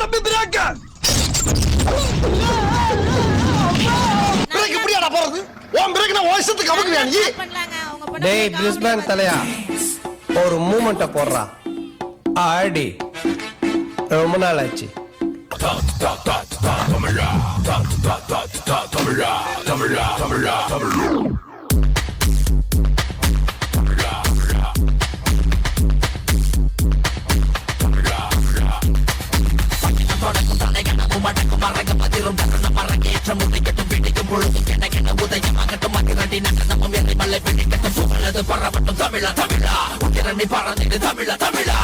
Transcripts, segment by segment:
தம்பி பிரேக் எப்படியா போறது? உன் பிரேக் நான் வாய்ஸ்க்கு அமுக்குறியா நீ? டேய் பிரிஸ்பேன் தலையா ஒரு மூமெண்ட்ட போடுறா ஆடி ரொம்ப நாள் ஆச்சு. பரவட்டும் தமிழா தமிழா உக்கிரணி பறந்திடு தமிழா தமிழா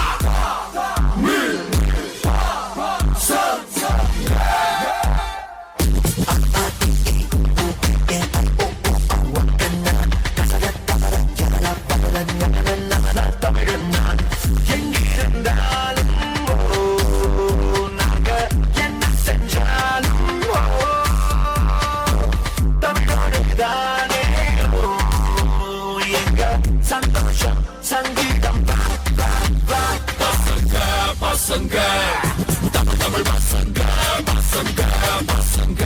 சந்தோஷம் சங்கீதம் பசங்க பசங்க தமிழ் தமிழ் பசங்க பசங்க பசங்க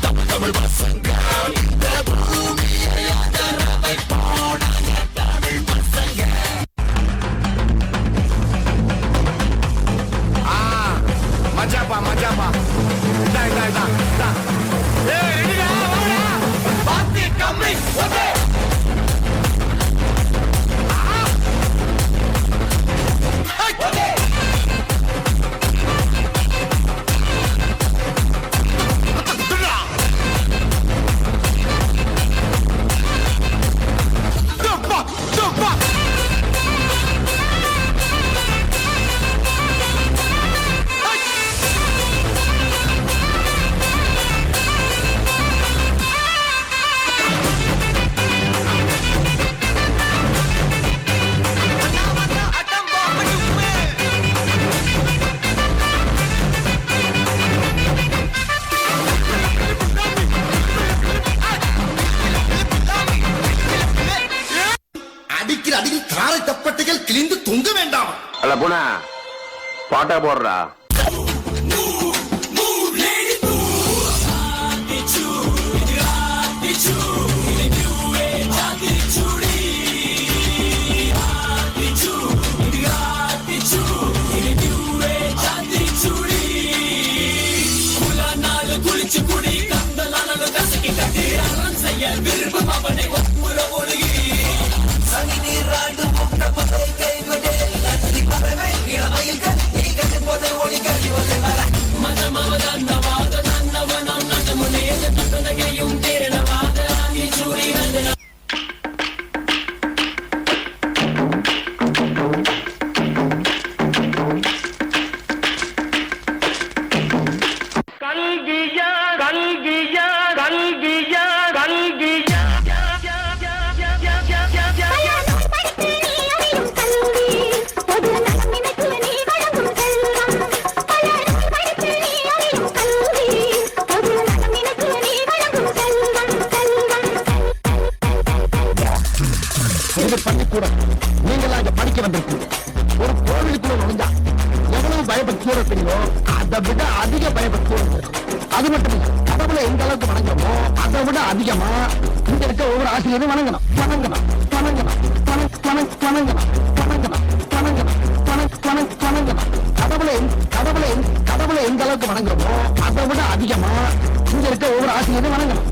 தமிழ் தமிழ் பசங்க இந்த பூமியை ஆதரவை போனாங்க தமிழ் பசங்க. மஜாப்பா மஜாப்பா இதா இதா இதா இதா ஏய் ரெடிடா வாடா பாத்தி கம்மி ஓகே தப்பட்டைகள் கிழிந்து தொங்க வேண்டாம். அல்ல போனா பாட்டா போடுறா. குளிச்சு குடி கந்தலான கசக்கி கட்டி செய்ய விரும்பும் அவனை ஒப்புற ஒழுகி பள்ளிக்கூடம் நீங்களா இங்க படிக்க வந்திருக்கீங்க. ஒரு கோவிலுக்குள்ள நுழைஞ்சா எவ்வளவு பயபக்தியோட இருப்பீங்களோ அதை விட அதிக பயபக்தியோட இருக்கு. அது மட்டும் இல்ல, கடவுளை எந்த அளவுக்கு வணங்குறோமோ அதை விட அதிகமா இங்க இருக்க ஒவ்வொரு ஆசிரியரும் வணங்கணும் வணங்கணும் வணங்கணும் வணங்கணும் வணங்கணும் வணங்கணும் வணங்கணும். கடவுளை எந்த அளவுக்கு வணங்குறோமோ அதை விட அதிகமா இங்க இருக்க ஒவ்வொரு ஆசிரியரும் வணங்கணும்.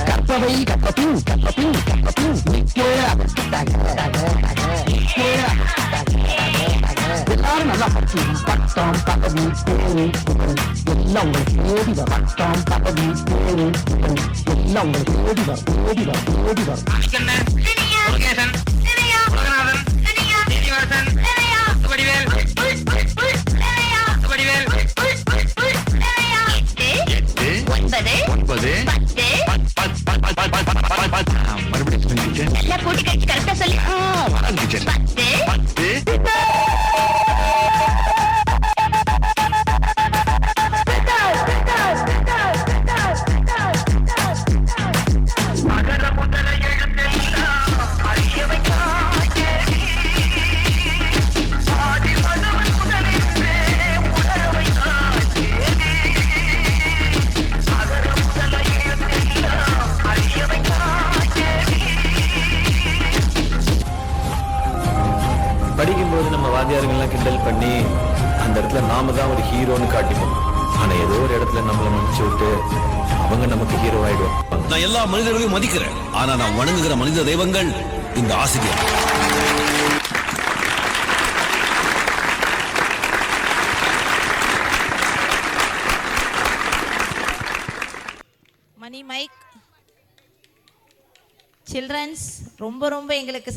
கற்பவை கற்பபின் கற்பபின் கற்பபின் நிற்க எல்லாரும் நல்லா படிச்சு பட்டம் பதவி பேரு புகழ் எல்லாம் உங்களுக்கு தேடி வரும். பட்டம் பதவி பேரு புகழ் எல்லாம் உங்களுக்கு தேடி வரும், தேடி வரும், தேடி வரும். படிக்கும்போது நம்ம வாத்தியாருங்கெல்லாம் கிண்டல் பண்ணி அந்த இடத்துல நாம தான் ஒரு ஹீரோன்னு காட்டிப்போம். ஆனா ஏதோ ஒரு இடத்துல நம்மளை மன்னிச்சு விட்டு அவங்க நமக்கு ஹீரோ ஆயிடுவோம். நான் எல்லா மனிதர்களையும் மதிக்கிறேன். ஆனா நான் வணங்குகிற மனித தெய்வங்கள் இந்த ஆசிரியர். மணி மைக் சில்ட்ரன்ஸ் ரொம்ப ரொம்ப எங்களுக்கு